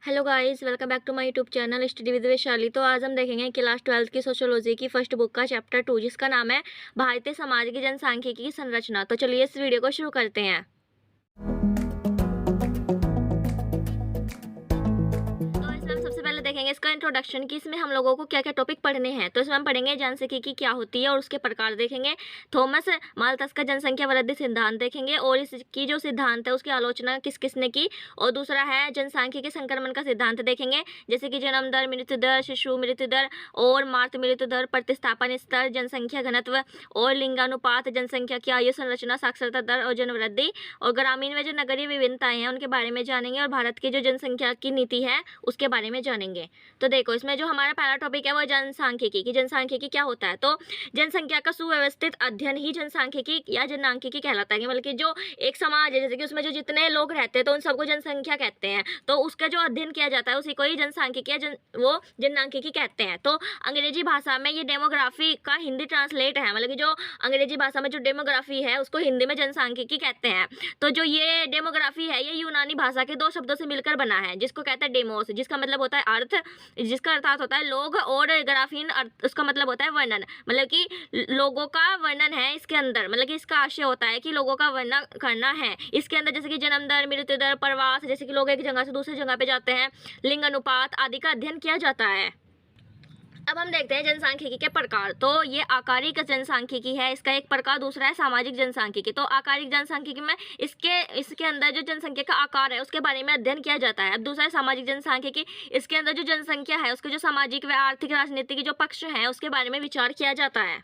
Hello guys, welcome back to my YouTube channel study with Vaishali. तो आज हम देखेंगे क्लास 12 की सोशियोलॉजी की फर्स्ट बुक का चैप्टर 2, जिसका नाम है भारतीय समाज की जनसांख्यिकी की संरचना। तो चलिए इस वीडियो को शुरू करते हैं। तो इसमें हम सबसे पहले देखेंगे इसका इंट्रोडक्शन कि इसमें हम लोगों को क्या क्या टॉपिक पढ़ने हैं। तो इसमें हम पढ़ेंगे जनसांख्यिकी क्या होती है और उसके प्रकार देखेंगे, थॉमस माल्थस का जनसंख्या वृद्धि सिद्धांत देखेंगे और इसकी जो सिद्धांत है उसकी आलोचना किस किसने की, और दूसरा है जनसांख्यिकी संक्रमण का सिद्धांत देखेंगे, जैसे कि जन्म दर, मृत्यु दर, शिशु मृत्यु दर और मातृ मृत्यु दर, प्रतिस्थापन स्तर, जनसंख्या घनत्व और लिंगानुपात, जनसंख्या की आयु संरचना, साक्षरता दर और जनवृद्धि, और ग्रामीण में जो नगरीय विभिन्नताएं हैं उनके बारे में जानेंगे, और भारत की जो जनसंख्या की नीति है उसके बारे में जानेंगे। तो देखो, इसमें जो हमारा पहला टॉपिक है वो जनसांख्यिकी की। जनसांख्यिकी क्या होता है? तो जनसंख्या का सुव्यवस्थित अध्ययन ही जनसांख्यिकी या जनसांख्यिकी कहलाता है। मतलब कि जो एक समाज है, जैसे कि उसमें जो जितने लोग रहते हैं तो उन सबको जनसंख्या कहते हैं, तो उसका जो अध्ययन किया जाता है उसी को ही जनसांख्यिकी या वो जनसांख्यिकी कहते हैं। तो अंग्रेजी भाषा में ये डेमोग्राफी का हिंदी ट्रांसलेट है, मतलब कि जो अंग्रेजी भाषा में जो डेमोग्राफी है उसको हिंदी में जनसांख्यिकी कहते हैं। तो जो ये डेमोग्राफी है ये यूनानी भाषा के दो शब्दों से मिलकर बना है, जिसको कहते हैं डेमोस, जिसका मतलब होता है अर्थ, जिसका अर्थात होता है लोग, और ग्राफीन उसका मतलब होता है वर्णन, मतलब कि लोगों का वर्णन है इसके अंदर। मतलब कि इसका आशय होता है कि लोगों का वर्णन करना है इसके अंदर, जैसे कि जन्म दर, मृत्यु दर, प्रवास, जैसे कि लोग एक जगह से दूसरी जगह पे जाते हैं, लिंग अनुपात आदि का अध्ययन किया जाता है। अब हम देखते हैं जनसांख्यिकी के प्रकार। तो ये आकारिक जनसांख्यिकी है, इसका एक प्रकार। दूसरा है सामाजिक जनसांख्यिकी। तो आकारिक जनसांख्यिकी में इसके अंदर जो जनसंख्या का आकार है उसके बारे में अध्ययन किया जाता है। अब दूसरा है सामाजिक जनसांख्यिकी, इसके अंदर जो जनसंख्या है उसके जो सामाजिक व आर्थिक राजनीतिक जो पक्ष है उसके बारे में विचार किया जाता है।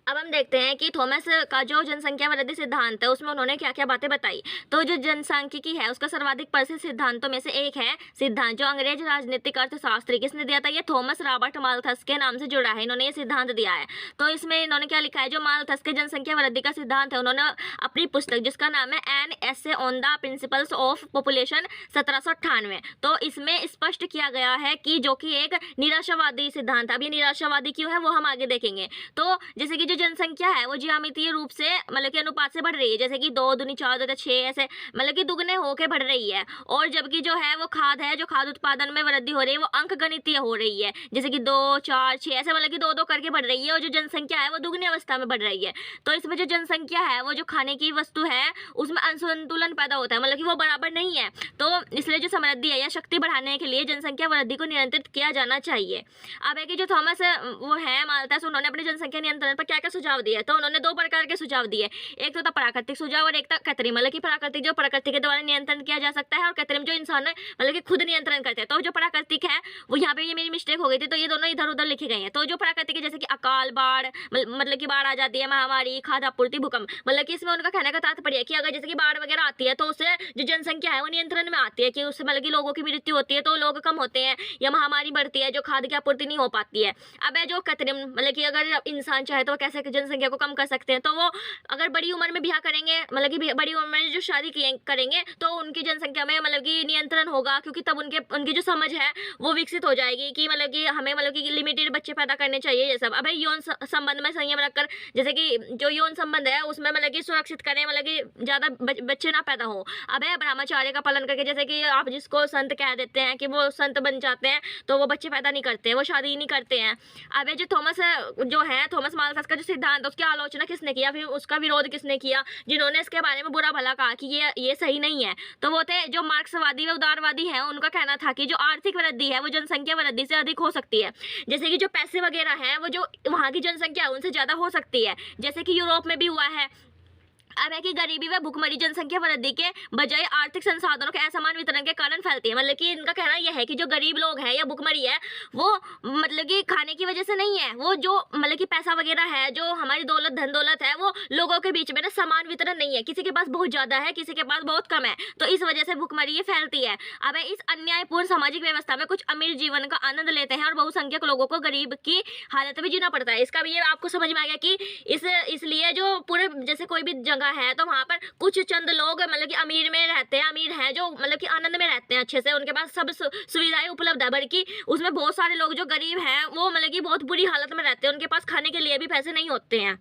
अब हम देखते हैं कि थॉमस का जो जनसंख्या वृद्धि सिद्धांत है उसमें उन्होंने क्या क्या बातें बताई। तो जो जनसांख्यिकी है उसका सर्वाधिक प्रसिद्ध सिद्धांतों में से एक है सिद्धांत जो अंग्रेज राजनीतिक अर्थशास्त्री, किसने दिया था? ये थॉमस रॉबर्ट माल्थस के नाम से जुड़ा है, इन्होंने ये सिद्धांत दिया है। तो इसमें इन्होंने क्या लिखा है? जो माल्थस के जनसंख्या वृद्धि का सिद्धांत है उन्होंने अपनी पुस्तक जिसका नाम है an essay on the principles of population 1798, तो इसमें स्पष्ट किया गया है कि जो कि एक निराशावादी सिद्धांत है। अब ये निराशावादी क्यों है वो हम आगे देखेंगे। तो जैसे कि जनसंख्या है वो ज्यामितीय रूप से मतलब कि अनुपात से बढ़ रही है, जैसे कि 2 दूनी 4 दूनी 6 ऐसे मतलब कि दुगने होके बढ़ रही है। और जबकि जो है वो खाद है, जो खाद उत्पादन में वृद्धि हो रही है वो अंकगणितीय हो रही है, जैसे कि 2 4 6 ऐसे मतलब कि 2 2 करके बढ़ रही है, और जो जनसंख्या है वो दुगनी अवस्था में बढ़ रही है। तो इसमें जो जनसंख्या है वो जो खाने की वस्तु है उसमें असंतुलन पैदा होता है, मतलब कि वो बराबर नहीं है। तो इसलिए जो समृद्धि है या शक्ति बढ़ाने के लिए जनसंख्या वृद्धि को नियंत्रित किया जाना चाहिए। अब है कि जो थॉमस वो है माल्थस, उन्होंने अपने जनसंख्या नियंत्रण पर क्या क्या सुझाव दिए? तो उन्होंने 2 प्रकार के सुझाव दिए, एक तो था प्राकृतिक सुझाव और एक था कृत्रिम। मतलब कि प्राकृतिक जो प्रकृति के द्वारा नियंत्रण किया जा सकता है, और कृत्रिम जो इंसान मतलब कि खुद नियंत्रण करते हैं। तो जो प्राकृतिक है वो यहाँ पे ये मेरी मिस्टेक हो गई थी, तो ये दोनों इधर उधर लिखे गए हैं। तो जो प्राकृतिक है जैसे कि अकाल, बाढ़, मतलब कि बाढ़ आ जाती है, महामारी, खाद्य आपूर्ति, भूकंप, मतलब कि इसमें उनका कहने का तात्पर्य है कि अगर जैसे कि बाढ़ वगैरह आती है तो उससे जो जनसंख्या है वो नियंत्रण में आती है, कि उससे मतलब कि लोगों की मृत्यु होती है तो लोग कम होते हैं, या महामारी बढ़ती है, जो खाद्य की आपूर्ति नहीं हो पाती है। अब है जो कृत्रिम, मतलब कि अगर इंसान चाहे तो कैसे जनसंख्या को कम कर सकते हैं, तो वो अगर बड़ी उम्र में ब्याह करेंगे, मतलब कि बड़ी उम्र में जो शादी करेंगे तो उनकी जनसंख्या में मतलब कि नियंत्रण होगा, क्योंकि तब उनकी जो समझ है वो विकसित हो जाएगी कि मतलब कि हमें मतलब कि लिमिटेड बच्चे पैदा करने चाहिए ये सब। अब यौन संबंध में संयम रखकर, जैसे कि जो यौन संबंध है उसमें मतलब कि सुरक्षित करें, मतलब कि ज्यादा बच्चे ना पैदा हो। अब है ब्रह्मचार्य का पालन करके, जैसे कि आप जिसको संत कह देते हैं कि वो संत बन जाते हैं तो वो बच्चे पैदा नहीं करते, वो शादी नहीं करते हैं। अब जो थॉमस माल्थस का जो सिद्धांत उसकी आलोचना किसने किया, फिर उसका विरोध किसने किया? जिन्होंने इसके बारे में बुरा भला कहा कि ये सही नहीं है, तो वो थे जो मार्क्सवादी व उदारवादी हैं। उनका कहना था कि जो आर्थिक वृद्धि है वो जनसंख्या वृद्धि से अधिक हो सकती है, जैसे कि जो पैसे वगैरह हैं वो जो वहाँ की जनसंख्या है उनसे ज्यादा हो सकती है, जैसे कि यूरोप में भी हुआ है। अब है कि गरीबी व भुखमरी जनसंख्या वृद्धि के बजाय आर्थिक संसाधनों के असमान वितरण के कारण फैलती है। मतलब कि इनका कहना यह है कि जो गरीब लोग हैं या भुखमरी है वो मतलब कि खाने की वजह से नहीं है, वो जो मतलब कि पैसा वगैरह है, जो हमारी दौलत धन दौलत है वो लोगों के बीच में ना समान वितरण नहीं है, किसी के पास बहुत ज्यादा है, किसी के पास बहुत कम है, तो इस वजह से भुखमरी ये फैलती है। अब इस अन्यायपूर्ण सामाजिक व्यवस्था में कुछ अमीर जीवन का आनंद लेते हैं और बहुसंख्यक लोगों को गरीब की हालत में जीना पड़ता है। इसका भी ये आपको समझ में आ गया कि इसलिए जो पूरे जैसे कोई भी जगह है तो वहां पर कुछ चंद लोग मतलब कि अमीर में रहते हैं, अमीर हैं जो मतलब कि आनंद में रहते हैं अच्छे से, उनके पास सब सुविधाएं उपलब्ध है, बल्कि उसमें बहुत सारे लोग जो गरीब हैं वो मतलब कि बहुत बुरी हालत में रहते हैं, उनके पास खाने के लिए भी पैसे नहीं होते हैं।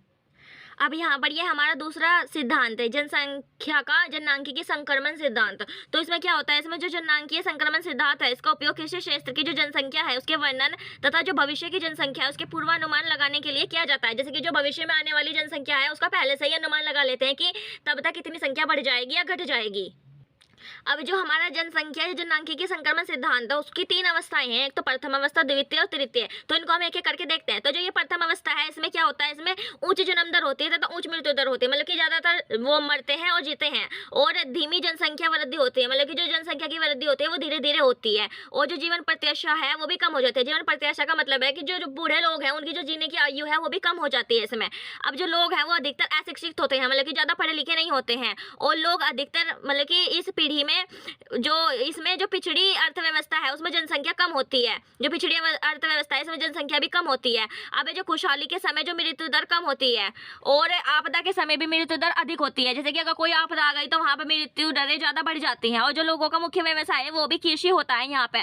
अब यहाँ पर ये हमारा दूसरा सिद्धांत है, जनसंख्या का जननांकिकी संक्रमण सिद्धांत। तो इसमें क्या होता है, इसमें जो जननांकीय संक्रमण सिद्धांत है, इसका उपयोग किसी क्षेत्र की जो जनसंख्या है उसके वर्णन तथा जो भविष्य की जनसंख्या है उसके पूर्वानुमान लगाने के लिए किया जाता है। जैसे कि जो भविष्य में आने वाली जनसंख्या है उसका पहले से ही अनुमान लगा लेते हैं कि तब तक कितनी संख्या बढ़ जाएगी या घट जाएगी। अब जो हमारा जनसंख्या जननांकिकी संक्रमण सिद्धांत है उसकी तीन अवस्थाएं हैं, एक तो प्रथम अवस्था, द्वितीय और तृतीय। तो इनको हम एक एक करके देखते हैं। तो जो ये प्रथम अवस्था है इसमें क्या होता है, इसमें उच्च जन्म दर होती है तथा उच्च मृत्यु दर होती है, मतलब कि ज्यादातर वो मरते हैं और जीते हैं। और धीमी जनसंख्या वृद्धि होती है, मतलब कि जो जनसंख्या की वृद्धि होती है वो धीरे धीरे होती है। और जो जीवन प्रत्याशा है वो भी कम हो जाती है। जीवन प्रत्याशा का मतलब है कि जो बूढ़े लोग हैं उनकी जो जीने की आयु है वो भी कम हो जाती है इसमें। अब जो लोग हैं वो अधिकतर अशिक्षित होते हैं, मतलब कि ज्यादा पढ़े लिखे नहीं होते हैं। और लोग अधिकतर मतलब कि इस पीढ़ी में जो इसमें जो पिछड़ी अर्थव्यवस्था है उसमें जनसंख्या कम होती है, जो पिछड़ी अर्थव्यवस्था है इसमें जनसंख्या भी कम होती है। अब जो खुशहाली के समय जो मृत्यु दर कम होती है और आपदा के समय भी मृत्यु दर अधिक होती है। जैसे कि अगर कोई आपदा आ गई तो वहाँ पे मृत्यु दरें ज्यादा बढ़ जाती हैं। और जो लोगों का मुख्य व्यवसाय है वो भी कृषि होता है यहाँ पे।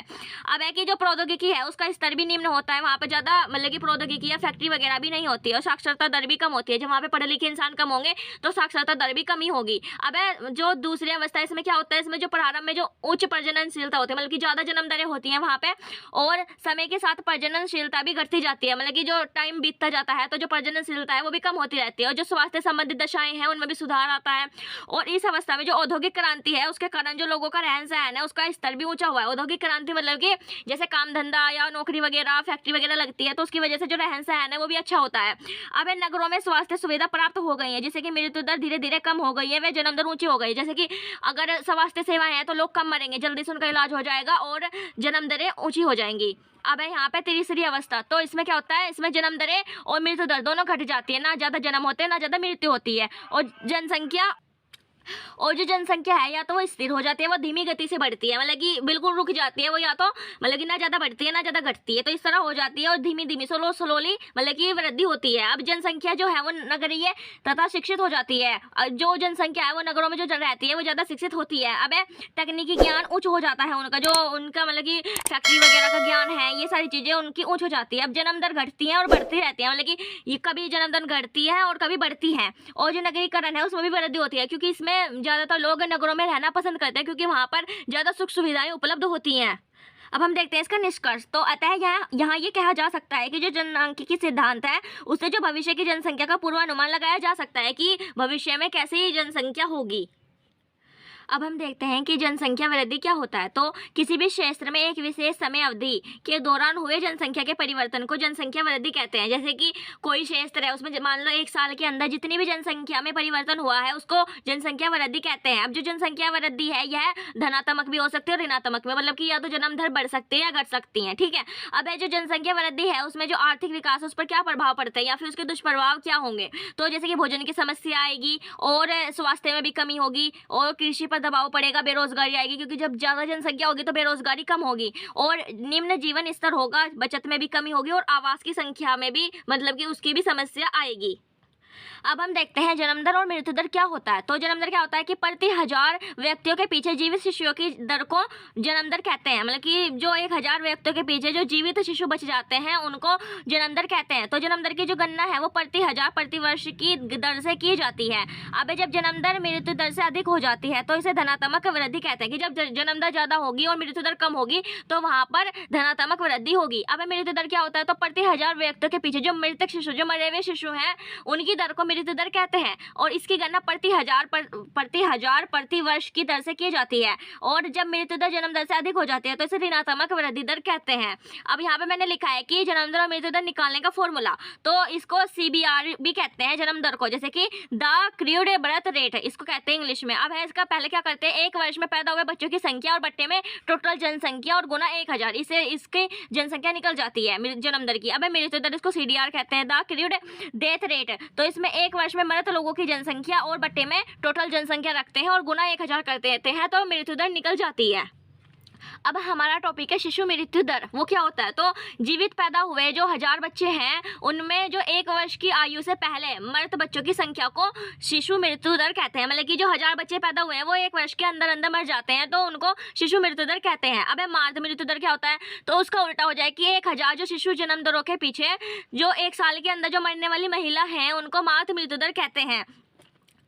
अब है कि जो प्रौद्योगिकी है उसका स्तर भी निम्न होता है, वहाँ पे ज्यादा मतलब कि प्रौद्योगिकी या फैक्ट्री वगैरह भी नहीं होती है। और साक्षरता दर भी कम होती है, जब वहाँ पे पढ़े लिखे इंसान कम होंगे तो साक्षरता दर भी कम ही होगी। अब जो दूसरी अवस्था है इसमें क्या होता है, इसमें जो प्रारंभ में जो उच्च प्रजननशीलता होती है, मतलब कि ज्यादा जन्म दरें होती हैं वहाँ पे। और समय के साथ प्रजननशीलता भी घटती जाती है, मतलब कि जो टाइम बीतता जाता है तो जो प्रजननशीलता है वो भी कम होती रहती है। और जो स्वास्थ्य संबंधित दशाएं हैं उनमें भी सुधार आता है। और इस अवस्था में जो औद्योगिक क्रांति है उसके कारण जो लोगों का रहन सहन है उसका स्तर भी ऊंचा हुआ है। औद्योगिक क्रांति मतलब कि जैसे काम धंधा या नौकरी वगैरह फैक्ट्री वगैरह लगती है तो उसकी वजह से जो रहन सहन है वो भी अच्छा होता है। अब नगरों में स्वास्थ्य सुविधा प्राप्त हो गई है, जैसे कि मृत्यु दर धीरे धीरे कम हो गई है, वह जन्म दर ऊंची हो गई। जैसे कि अगर स्वास्थ्य सेवाएं हैं तो लोग कम मरेंगे, जल्दी से उनका इलाज हो जाएगा और जन्म दरें ऊंची हो जाएंगी। अब है यहाँ पे तीसरी अवस्था। तो इसमें क्या होता है, इसमें जन्म दरें और मृत्यु दर दोनों घट जाती है, ना ज्यादा जन्म होते हैं ना ज्यादा मृत्यु होती है। और जो जनसंख्या है या तो वो स्थिर हो जाती है, वो धीमी गति से बढ़ती है, मतलब कि बिल्कुल रुक जाती है वो, या तो मतलब कि ना ज्यादा बढ़ती है ना ज्यादा घटती है, तो इस तरह हो जाती है। और धीमी धीमी स्लोली मतलब कि वृद्धि होती है। अब जनसंख्या जो है वो नगरीय तथा शिक्षित हो जाती है। जो जनसंख्या है वो नगरों में जो रहती है वो ज्यादा शिक्षित होती है। अब तकनीकी ज्ञान उच्च हो जाता है उनका, जो उनका मतलब कि फैक्ट्री वगैरह का ज्ञान है, ये सारी चीजें उनकी उच्च हो जाती है। अब जन्म दर घटती है और बढ़ती रहती है, मतलब कि ये कभी जन्म दर घटती है और कभी बढ़ती है। और जो नगरीकरण है उसमें भी वृद्धि होती है, क्योंकि इसमें ज्यादातर लोग नगरों में रहना पसंद करते हैं क्योंकि वहां पर ज्यादा सुख सुविधाएं उपलब्ध होती हैं। अब हम देखते हैं इसका निष्कर्ष। तो अतः यहाँ ये कहा जा सकता है कि जो जननांकिकी सिद्धांत है उससे जो भविष्य की जनसंख्या का पूर्वानुमान लगाया जा सकता है कि भविष्य में कैसी जनसंख्या होगी। अब हम देखते हैं कि जनसंख्या वृद्धि क्या होता है। तो किसी भी क्षेत्र में एक विशेष समय अवधि के दौरान हुए जनसंख्या के परिवर्तन को जनसंख्या वृद्धि कहते हैं। जैसे कि कोई क्षेत्र है उसमें मान लो एक साल के अंदर जितनी भी जनसंख्या में परिवर्तन हुआ है उसको जनसंख्या वृद्धि कहते हैं। अब जो जनसंख्या वृद्धि है यह धनात्मक भी हो सकती है और ऋणात्मक में, मतलब कि या तो जन्म दर बढ़ सकती है या घट सकती है, ठीक है। अब जो जनसंख्या वृद्धि है उसमें जो आर्थिक विकास है उस पर क्या प्रभाव पड़ता है या फिर उसके दुष्प्रभाव क्या होंगे। तो जैसे कि भोजन की समस्या आएगी और स्वास्थ्य में भी कमी होगी और कृषि पर दबाव पड़ेगा, बेरोजगारी आएगी, क्योंकि जब ज्यादा जनसंख्या होगी तो बेरोजगारी कम होगी और निम्न जीवन स्तर होगा, बचत में भी कमी होगी और आवास की संख्या में भी मतलब कि उसकी भी समस्या आएगी। अब हम देखते हैं जन्म दर और मृत्यु दर क्या होता है। तो जन्म दर क्या होता है कि प्रति 1000 व्यक्तियों के पीछे जीवित शिशुओं की दर को जन्म दर कहते हैं, मतलब कि जो 1000 व्यक्तियों के पीछे जो जीवित शिशु बच जाते हैं उनको जन्म दर कहते हैं। तो जन्म दर की जो गणना है वो प्रति 1000 प्रति वर्ष की दर से की जाती है। अब जब जन्म दर मृत्यु दर से अधिक हो जाती है तो इसे धनात्मक वृद्धि कहते हैं कि जब जन्म दर ज्यादा होगी और मृत्यु दर कम होगी तो वहां पर धनात्मक वृद्धि होगी। अब मृत्यु दर क्या होता है, तो प्रति 1000 व्यक्तियों के पीछे जो मृतक शिशु जो मरे हुए शिशु हैं उनकी दर को मृत्यु दर कहते हैं और इसकी गणना प्रति 1000 प्रति वर्ष की दर से की जाती है। और जब मृत्यु दर जन्म दर से अधिक हो जाती है तो इसे ऋणात्मक वृद्धि दर कहते हैं। अब यहाँ पे मैंने लिखा है कि जन्म दर और मृत्यु दर निकालने का फॉर्मूला, तो इसको CBR भी कहते हैं जन्म दर को, जैसे कि द क्रूड बर्थ रेट इसको कहते हैं इंग्लिश में। अब है इसका पहले क्या करते हैं, एक वर्ष में पैदा हुए बच्चों की संख्या और बट्टे में टोटल जनसंख्या और गुना 1000, इसे इसकी जनसंख्या निकल जाती है जन्म दर की। अब मृत्यु दर इसको CDR कहते हैं, द क्रूड डेथ रेट। तो इसमें एक वर्ष में मृत लोगों की जनसंख्या और बट्टे में टोटल जनसंख्या रखते हैं और गुना 1000 कर देते हैं तो मृत्यु दर निकल जाती है। अब हमारा टॉपिक है शिशु मृत्यु दर। वो क्या होता है? तो जीवित पैदा हुए जो 1000 बच्चे हैं उनमें जो 1 वर्ष की आयु से पहले मृत बच्चों की संख्या को शिशु मृत्यु दर कहते हैं। मतलब कि जो 1000 बच्चे पैदा हुए हैं वो 1 वर्ष के अंदर अंदर मर जाते हैं तो उनको शिशु मृत्यु दर कहते हैं। अब मातृ मृत्यु दर क्या होता है? तो उसका उल्टा हो जाए कि 1000 जो शिशु जन्म दरों के पीछे जो 1 साल के अंदर जो मरने वाली महिला है उनको मातृ मृत्यु दर कहते हैं।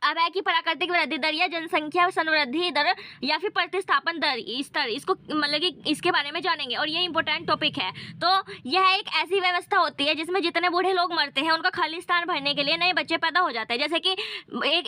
अब है कि प्राकृतिक वृद्धि दर या जनसंख्या संवृद्धि दर या फिर प्रतिस्थापन दर स्तर, इसको मतलब कि इसके बारे में जानेंगे और ये इंपॉर्टेंट टॉपिक है। तो यह एक ऐसी व्यवस्था होती है जिसमें जितने बूढ़े लोग मरते हैं उनका खाली स्थान भरने के लिए नए बच्चे पैदा हो जाते हैं। जैसे कि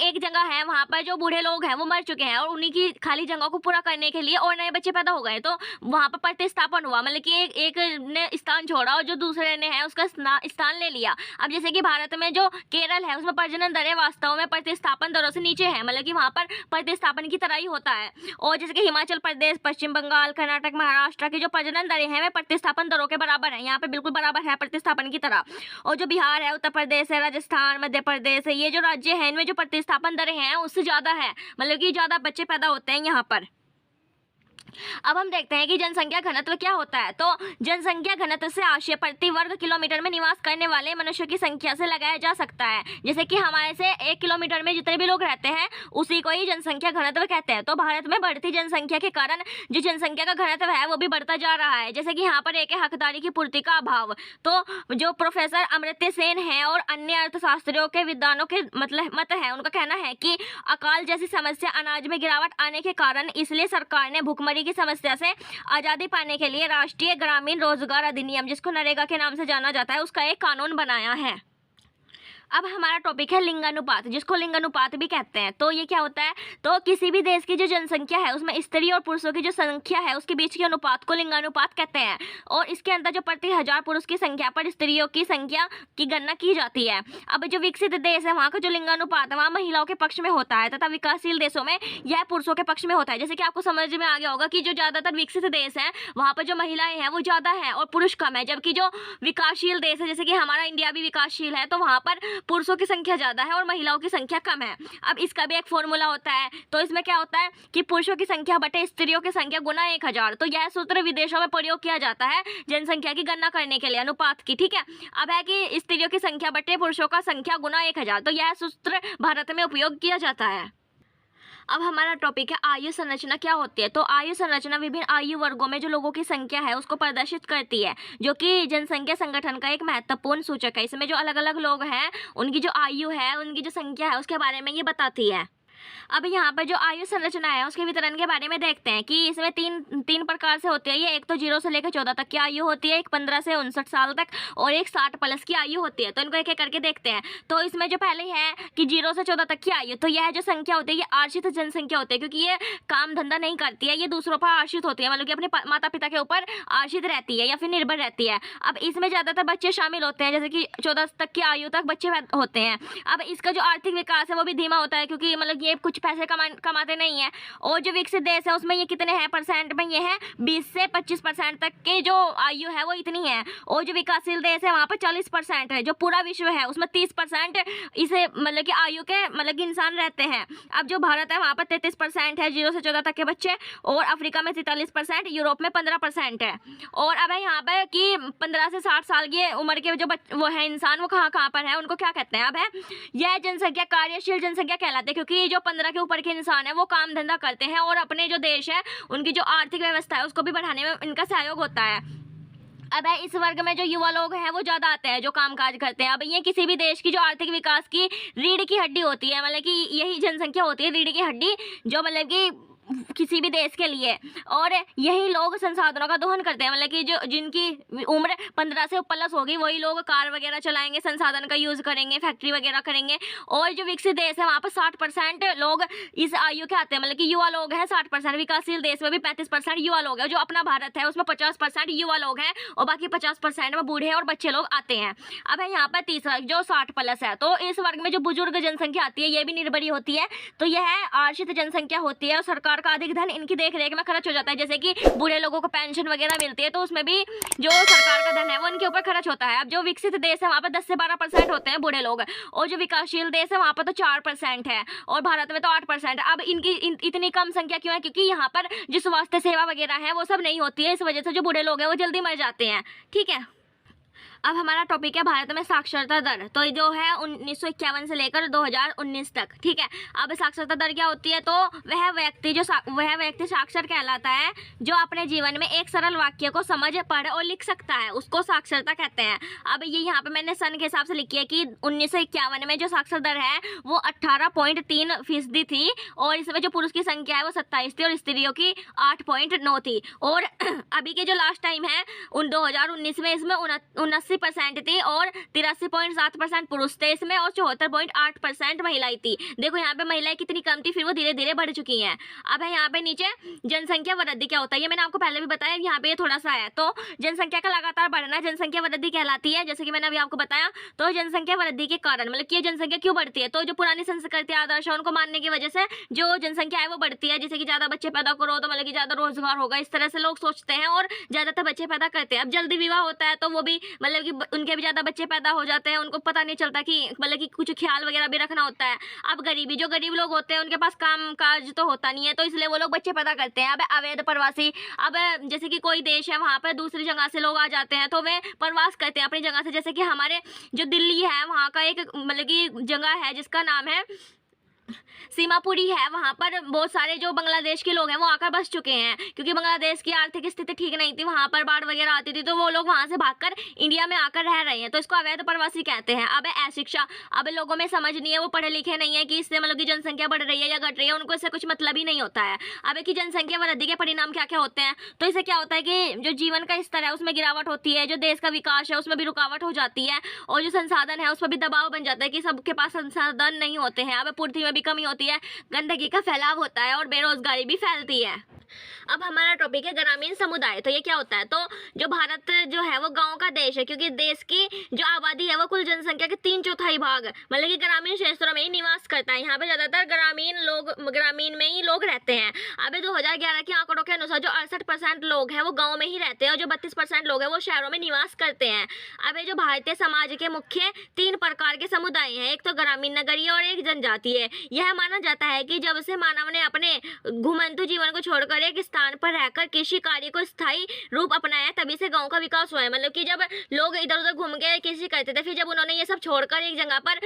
एक जगह है वहाँ पर जो बूढ़े लोग हैं वो मर चुके हैं और उन्हीं की खाली जगह को पूरा करने के लिए और नए बच्चे पैदा हो गए, तो वहाँ पर प्रतिस्थापन हुआ। मतलब कि एक ने स्थान छोड़ा और जो दूसरे ने है उसका स्थान ले लिया। अब जैसे कि भारत में जो केरल है उसमें प्रजनन दरें वास्तव में प्रतिस्थापन दरों से नीचे है, मतलब कि वहाँ पर प्रतिस्थापन की तरह ही होता है। और जैसे कि हिमाचल प्रदेश, पश्चिम बंगाल, कर्नाटक, महाराष्ट्र की जो प्रजनन दरें हैं वे प्रतिस्थापन दरों के बराबर है, यहाँ पे बिल्कुल बराबर है प्रतिस्थापन की तरह। और जो बिहार है, उत्तर प्रदेश है, राजस्थान, मध्य प्रदेश है, ये जो राज्य है इनमें जो प्रतिस्थापन दरें हैं उससे ज़्यादा है, मतलब कि ज़्यादा बच्चे पैदा होते हैं यहाँ पर। अब हम देखते हैं कि जनसंख्या घनत्व क्या होता है। तो जनसंख्या घनत्व से आशय प्रति वर्ग किलोमीटर में निवास करने वाले मनुष्य की संख्या से लगाया जा सकता है। जैसे कि हमारे से 1 किलोमीटर में जितने भी लोग रहते हैं उसी को ही जनसंख्या घनत्व कहते हैं। तो भारत में बढ़ती जनसंख्या के कारण जो जनसंख्या का घनत्व है वो भी बढ़ता जा रहा है। जैसे कि यहाँ पर एक है हकदारी की पूर्ति का अभाव। तो जो प्रोफेसर अमर्त्य सेन है और अन्य अर्थशास्त्रियों के विद्वानों के मत है, उनका कहना है कि अकाल जैसी समस्या, अनाज में गिरावट आने के कारण, इसलिए सरकार ने भुखमरी की समस्या से आजादी पाने के लिए राष्ट्रीय ग्रामीण रोजगार अधिनियम, जिसको नरेगा के नाम से जाना जाता है, उसका एक कानून बनाया है। अब हमारा टॉपिक है लिंगानुपात, जिसको लिंगानुपात भी कहते हैं। तो ये क्या होता है? तो किसी भी देश की जो जनसंख्या है उसमें स्त्री और पुरुषों की जो संख्या है उसके बीच के अनुपात को लिंगानुपात कहते हैं। और इसके अंदर जो प्रति 1000 पुरुष की संख्या पर स्त्रियों की संख्या की गणना की जाती है। अब जो विकसित देश है वहाँ का जो लिंगानुपात है वहाँ महिलाओं के पक्ष में होता है तथा विकासशील देशों में यह पुरुषों के पक्ष में होता है। जैसे कि आपको समझ में आ गया होगा कि जो ज़्यादातर विकसित देश है वहाँ पर जो महिलाएं हैं वो ज़्यादा है और पुरुष कम है, जबकि जो विकासशील देश है जैसे कि हमारा इंडिया भी विकासशील है तो वहाँ पर पुरुषों की संख्या ज़्यादा है और महिलाओं की संख्या कम है। अब इसका भी एक फॉर्मूला होता है। तो इसमें क्या होता है कि पुरुषों की संख्या बटे स्त्रियों की संख्या गुना 1000। तो यह सूत्र विदेशों में प्रयोग किया जाता है जनसंख्या की गणना करने के लिए, अनुपात की। ठीक है। अब है कि स्त्रियों की संख्या बटे पुरुषों का संख्या गुना 1000। तो यह सूत्र भारत में उपयोग किया जाता है। अब हमारा टॉपिक है आयु संरचना क्या होती है। तो आयु संरचना विभिन्न आयु वर्गों में जो लोगों की संख्या है उसको प्रदर्शित करती है, जो कि जनसंख्या संगठन का एक महत्वपूर्ण सूचक है। इसमें जो अलग अलग लोग हैं उनकी जो आयु है, उनकी जो संख्या है उसके बारे में ये बताती है। अब यहाँ पर जो आयु संरचना है उसके वितरण के बारे में देखते हैं कि इसमें तीन प्रकार से होती है। ये एक तो 0 से लेकर 14 तक की आयु होती है, एक 15 से 59 साल तक और एक 60 प्लस की आयु होती है। तो इनको एक एक करके देखते हैं। तो इसमें जो पहले है कि 0 से 14 तक की आयु, तो यह जो संख्या होती है ये आश्रित जनसंख्या होती है, क्योंकि ये काम धंधा नहीं करती है, ये दूसरों पर आश्रित होती है, मतलब कि अपने माता पिता के ऊपर आश्रित रहती है या फिर निर्भर रहती है। अब इसमें ज़्यादातर बच्चे शामिल होते हैं, जैसे कि 14 तक की आयु तक बच्चे होते हैं। अब इसका जो आर्थिक विकास है वो भी धीमा होता है, क्योंकि मतलब ये कुछ पैसे कमाते नहीं है। और जो विकसित देश है उसमें ये कितने हैं परसेंट में, ये है 20 से 25% तक के जो आयु है वो इतनी है। और जो विकासशील देश है वहाँ पर 40% है। जो पूरा विश्व है उसमें 30% इसे मतलब कि आयु के मतलब कि इंसान रहते हैं। अब जो भारत है वहाँ पर 33% है 0 से 14 तक के बच्चे, और अफ्रीका में 43%, यूरोप में 15% है। और अब है यहाँ पर कि 15 से 60 साल की उम्र के जो वो है इंसान, वो कहाँ पर है, उनको क्या कहते हैं। अब है यह जनसंख्या कार्यशील जनसंख्या कहलाती है, क्योंकि जो 15 के ऊपर के इंसान है वो काम धंधा करते हैं और अपने जो देश है उनकी जो आर्थिक व्यवस्था है उसको भी बढ़ाने में इनका सहयोग होता है। अब है इस वर्ग में जो युवा लोग हैं वो ज़्यादा आते हैं जो काम काज करते हैं। अब ये किसी भी देश की जो आर्थिक विकास की रीढ़ की हड्डी होती है, मतलब कि यही जनसंख्या होती है रीढ़ की हड्डी, जो मतलब कि किसी भी देश के लिए। और यही लोग संसाधनों का दोहन करते हैं, मतलब कि जो जिनकी उम्र 15 से प्लस होगी वही लोग कार वगैरह चलाएंगे, संसाधन का यूज़ करेंगे, फैक्ट्री वगैरह करेंगे। और जो विकसित देश है वहाँ पर 60% लोग इस आयु के आते हैं, मतलब कि युवा लोग हैं 60%। विकासशील देश में भी 35% युवा लोग हैं। जो अपना भारत है उसमें 50% युवा लोग हैं और बाकी 50% में बूढ़े और बच्चे लोग आते हैं। अब है यहाँ पर तीसरा जो 60 प्लस है। तो इस वर्ग में जो बुजुर्ग जनसंख्या आती है ये भी निर्भरी होती है। तो यह आश्रित जनसंख्या होती है और सरकार सरकार का अधिक धन इनकी देख रेख में खर्च हो जाता है। जैसे कि बूढ़े लोगों को पेंशन वगैरह मिलती है तो उसमें भी जो सरकार का धन है वो इनके ऊपर खर्च होता है। अब जो विकसित देश है वहाँ पर 10 से 12% होते हैं बूढ़े लोग, और जो विकासशील देश है वहाँ पर तो 4% है, और भारत में तो 8%। अब इनकी इतनी कम संख्या क्यों है? क्योंकि यहाँ पर जो स्वास्थ्य सेवा वगैरह है वो सब नहीं होती है, इस वजह से जो बूढ़े लोग हैं वो जल्दी मर जाते हैं। ठीक है, अब हमारा टॉपिक है भारत में साक्षरता दर। तो ये जो है 1951 से लेकर 2019 तक। ठीक है, अब साक्षरता दर क्या होती है? तो वह व्यक्ति साक्षर कहलाता है जो अपने जीवन में एक सरल वाक्य को समझ, पढ़ और लिख सकता है, उसको साक्षरता कहते हैं। अब ये यहाँ पे मैंने सन के हिसाब से लिखी है कि 1951 में जो साक्षर दर है वो 18.3% थी, और इसमें जो पुरुष की संख्या है वो 27 थी और स्त्रियों की 8.9 थी। और अभी के जो लास्ट टाइम है 2019 में इसमें 80% थी और 83.7% पुरुष थे इसमें, और 74.8% महिलाएं थी। देखो यहाँ पे महिलाएं कितनी कम थी, फिर वो धीरे धीरे बढ़ चुकी हैं। अब है यहाँ पे नीचे जनसंख्या वृद्धि क्या होता है, ये मैंने आपको पहले भी बताया, यहाँ पे ये थोड़ा सा है। तो जनसंख्या का लगातार बढ़ना जनसंख्या वृद्धि कहलाती है, जैसे कि मैंने अभी आपको बताया। तो जनसंख्या वृद्धि के कारण मतलब कि जनसंख्या क्यों बढ़ती है? तो जो पुरानी संस्कृति आदर्श है उनको मानने की वजह से जो जनसंख्या है वो बढ़ती है। जैसे कि ज्यादा बच्चे पैदा करो तो मतलब कि ज्यादा रोजगार होगा, इस तरह से लोग सोचते हैं और ज्यादातर बच्चे पैदा करते हैं। अब जल्दी विवाह होता है तो वो भी मतलब कि उनके भी ज्यादा बच्चे पैदा हो जाते हैं, उनको पता नहीं चलता कि मतलब कि कुछ ख्याल वगैरह भी रखना होता है। अब जो गरीब लोग होते हैं उनके पास काम काज तो होता नहीं है, तो इसलिए वो लोग बच्चे पैदा करते हैं। अब अवैध प्रवासी, अब जैसे कि कोई देश है वहाँ पर दूसरी जगह से लोग आ जाते हैं तो वे प्रवास करते हैं अपनी जगह से। जैसे कि हमारे जो दिल्ली है वहाँ का एक मतलब कि जगह है जिसका नाम है सीमापुरी है, वहाँ पर बहुत सारे जो बांग्लादेश के लोग हैं वो आकर बस चुके हैं, क्योंकि बांग्लादेश की आर्थिक स्थिति ठीक नहीं थी, वहाँ पर बाढ़ वगैरह आती थी, तो वो लोग वहाँ से भागकर इंडिया में आकर रह रहे हैं, तो इसको अवैध प्रवासी कहते हैं। अब अशिक्षा, अब लोगों में समझ नहीं है, वो पढ़े लिखे नहीं है कि इससे मतलब की जनसंख्या बढ़ रही है या घट रही है, उनको इससे कुछ मतलब ही नहीं होता है। अब की जनसंख्या वृद्धि के परिणाम क्या क्या होते हैं? तो इससे क्या होता है कि जो जीवन का स्तर है उसमें गिरावट होती है, जो देश का विकास है उसमें भी रुकावट हो जाती है, और जो संसाधन है उस पर भी दबाव बन जाता है कि सबके पास संसाधन नहीं होते हैं। अब पूर्ति में भी कमी होती है, गंदगी का फैलाव होता है और बेरोजगारी भी फैलती है। अब हमारा टॉपिक है ग्रामीण समुदाय। तो ये क्या होता है? तो जो भारत जो है वो गांव का देश है, क्योंकि देश की जो आबादी है वो कुल जनसंख्या के 3/4 भाग मतलब कि ग्रामीण क्षेत्रों में ही निवास करता है। यहाँ पे ज्यादातर ग्रामीण में ही लोग रहते हैं। अब 2011 के आंकड़ों के अनुसार जो 68% लोग हैं वो गाँव में ही रहते हैं, और जो 32% लोग हैं वो शहरों में निवास करते हैं। अब जो भारतीय समाज के मुख्य 3 प्रकार के समुदाय हैं, एक तो ग्रामीण, नगरीय और एक जनजातीय। यह माना जाता है कि जब से मानव ने अपने घुमंतु जीवन को छोड़कर एक स्थान पर रहकर कृषि कार्य को स्थायी रूप अपनाया, तभी से गांव का विकास हुआ है। मतलब कि जब लोग इधर उधर घूम के कृषि करते थे, फिर जब उन्होंने ये सब छोड़कर एक जगह पर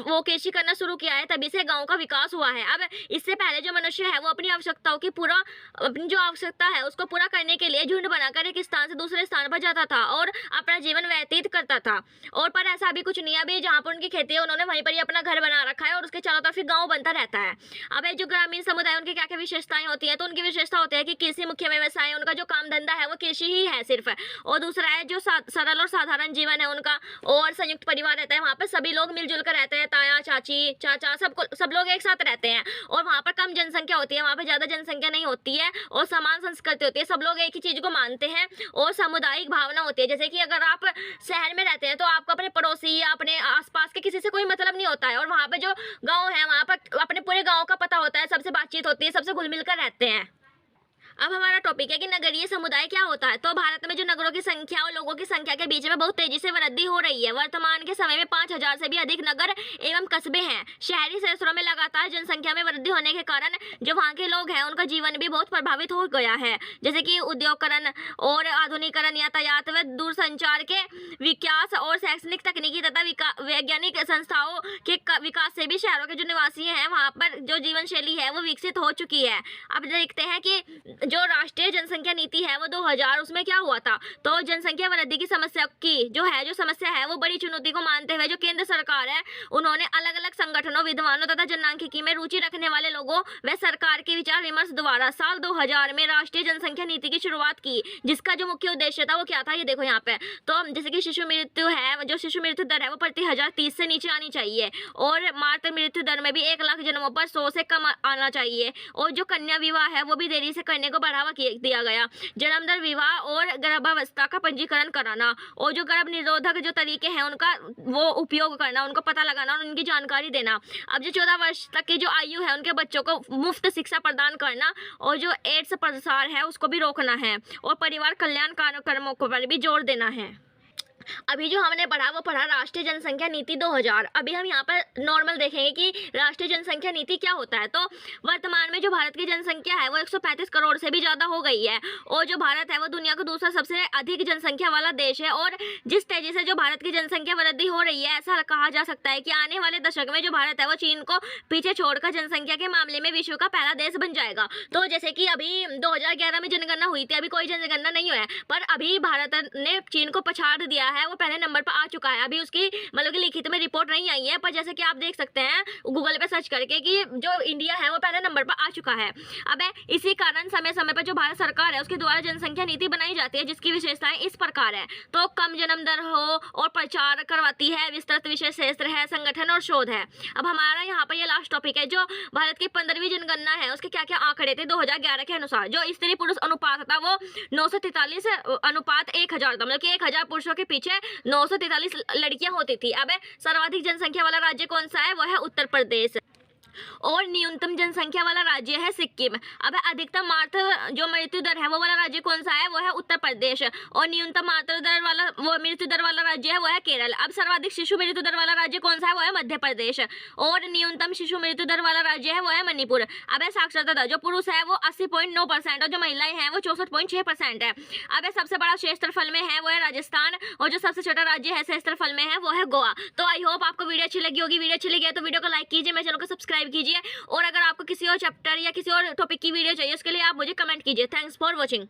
वो कृषि करना शुरू किया है, तभी से गांव का विकास हुआ है। अब इससे पहले जो मनुष्य है वो अपनी जो आवश्यकता है उसको पूरा करने के लिए झुंड बनाकर एक स्थान से दूसरे स्थान पर जाता था और अपना जीवन व्यतीत करता था। और पर ऐसा भी कुछ नहीं है, अभी जहाँ पर उनकी खेती है उन्होंने वहीं पर ही अपना घर बना रखा है और उसके चारों तरफ गाँव बनता रहता है। अब जो ग्रामीण समुदाय उनकी क्या क्या विशेषताएं होती है? तो उनकी विशेषता होती है कि कृषि मुख्य व्यवसाय है उनका, जो काम धंधा है वो कृषि ही है सिर्फ। और दूसरा है जो सरल और साधारण जीवन है उनका, और संयुक्त परिवार रहता है, वहाँ पर सभी लोग मिलजुल कर रहते हैं, ताया चाची चाचा सब लोग एक साथ रहते हैं। और वहाँ पर कम जनसंख्या होती है, वहाँ पर ज्यादा जनसंख्या नहीं होती है, और समान संस्कृति होती है, सब लोग एक ही चीज को मानते हैं, और सामुदायिक भावना होती है। जैसे कि अगर आप शहर में रहते हैं तो आपको अपने पड़ोसी या अपने आसपास के किसी से कोई मतलब नहीं होता है, और वहाँ पे जो गाँव है वहाँ पर अपने पूरे गाँव का पता होता है, सबसे बातचीत होती है, सबसे घुल मिल कर रहते हैं। अब हमारा टॉपिक है कि नगरीय समुदाय क्या होता है। तो भारत में जो नगरों की संख्या और लोगों की संख्या के बीच में बहुत तेजी से वृद्धि हो रही है। वर्तमान के समय में 5000 से भी अधिक नगर एवं कस्बे हैं। शहरी क्षेत्रों में लगातार जनसंख्या में वृद्धि होने के कारण जो वहाँ के लोग हैं उनका जीवन भी बहुत प्रभावित हो गया है। जैसे कि उद्योगकरण और आधुनिकीकरण, यातायात व दूरसंचार के विकास और शैक्षणिक, तकनीकी तथा वैज्ञानिक संस्थाओं के विकास से भी शहरों के जो निवासी हैं वहाँ पर जो जीवन शैली है वो विकसित हो चुकी है। अब देखते हैं कि जो राष्ट्रीय जनसंख्या नीति है वो 2000 उसमें क्या हुआ था। तो जनसंख्या वृद्धि की समस्या की जो समस्या है वो बड़ी चुनौती को मानते हुए जो केंद्र सरकार है उन्होंने अलग अलग संगठनों, विद्वानों तथा जनसांख्यिकी में रुचि रखने वाले लोगों व सरकार के विचार विमर्श द्वारा साल 2000 में राष्ट्रीय जनसंख्या नीति की शुरुआत की, जिसका जो मुख्य उद्देश्य था वो क्या था, ये देखो यहाँ पे। तो जैसे कि शिशु मृत्यु दर है वो प्रति 1030 से नीचे आनी चाहिए, और मातृ मृत्यु दर में भी 1 लाख जन्मों पर 100 से कम आना चाहिए, और जो कन्या विवाह है वो भी देरी से करने को को बढ़ावा दिया गया। जन्म दर, विवाह और गर्भावस्था का पंजीकरण कराना और जो गर्भ निरोधक जो तरीके हैं उनका वो उपयोग करना, उनको पता लगाना और उनकी जानकारी देना। अब जो 14 वर्ष तक की जो आयु है उनके बच्चों को मुफ्त शिक्षा प्रदान करना और जो एड्स प्रसार है उसको भी रोकना है और परिवार कल्याण कार्यक्रमों पर भी जोर देना है। अभी जो हमने पढ़ा वो पढ़ा राष्ट्रीय जनसंख्या नीति 2000। अभी हम यहाँ पर नॉर्मल देखेंगे कि राष्ट्रीय जनसंख्या नीति क्या होता है। तो वर्तमान में जो भारत की जनसंख्या है वो 135 करोड़ से भी ज़्यादा हो गई है और जो भारत है वो दुनिया का दूसरा सबसे अधिक जनसंख्या वाला देश है। और जिस तेजी से जो भारत की जनसंख्या वृद्धि हो रही है, ऐसा कहा जा सकता है कि आने वाले दशक में जो भारत है वो चीन को पीछे छोड़कर जनसंख्या के मामले में विश्व का पहला देश बन जाएगा। तो जैसे कि अभी 2011 में जनगणना हुई थी, अभी कोई जनगणना नहीं हुआ है, पर अभी भारत ने चीन को पछाड़ दिया है, वो पहले नंबर पर आ चुका है। अभी उसकी मतलब कि लिखित में रिपोर्ट नहीं आई है, पर जैसे कि आप देख सकते हैं गूगल पे सर्च करके कि जो इंडिया है वो पहले नंबर पर आ चुका है। अब इसी कारण समय समय पर जो भारत सरकार है उसके द्वारा जनसंख्या नीति बनाई जाती है, जिसकी विशेषताएं इस प्रकार है। तो कम जन्म दर हो और प्रचार करवाती है, विस्तृत विषय क्षेत्र है, संगठन और शोध है। अब हमारा यहाँ पर ये लास्ट टॉपिक है जो भारत की 15वीं जनगणना है उसके क्या क्या आंकड़े थे 2011 के अनुसार। जो स्त्री पुरुष अनुपात था वो 943 अनुपात 1000 था, मतलब कि 1000 पुरुषों के पीछे 943 लड़कियां होती थी। अब सर्वाधिक जनसंख्या वाला राज्य कौन सा है, वो है उत्तर प्रदेश। और न्यूनतम जनसंख्या वाला राज्य है सिक्किम। अब अधिकतम मातृ जो मृत्यु दर है वो वाला राज्य कौन सा है, वो है उत्तर प्रदेश। और न्यूनतम मातृ दर वाला वो मृत्यु दर वाला राज्य है वो है केरल। अब सर्वाधिक शिशु मृत्यु दर वाला राज्य कौन सा है, वो है मध्य प्रदेश। और न्यूनतम शिशु मृत्यु दर वाला राज्य है वो है मणिपुर। अब साक्षरता दर जो पुरुष है वो 80.9% और जो महिलाएं हैं वो 64.6% है। अब सबसे बड़ा क्षेत्रफल में है वो है राजस्थान और जो सबसे छोटा राज्य है क्षेत्रफल में है वो है गोवा। तो आई होप आपको वीडियो अच्छी लगी होगी। वीडियो अच्छी लगी है तो वीडियो को लाइक कीजिए, मेरे चैनल को सब्सक्राइब कीजिए और अगर आपको किसी और चैप्टर या किसी और टॉपिक की वीडियो चाहिए उसके लिए आप मुझे कमेंट कीजिए। Thanks for watching.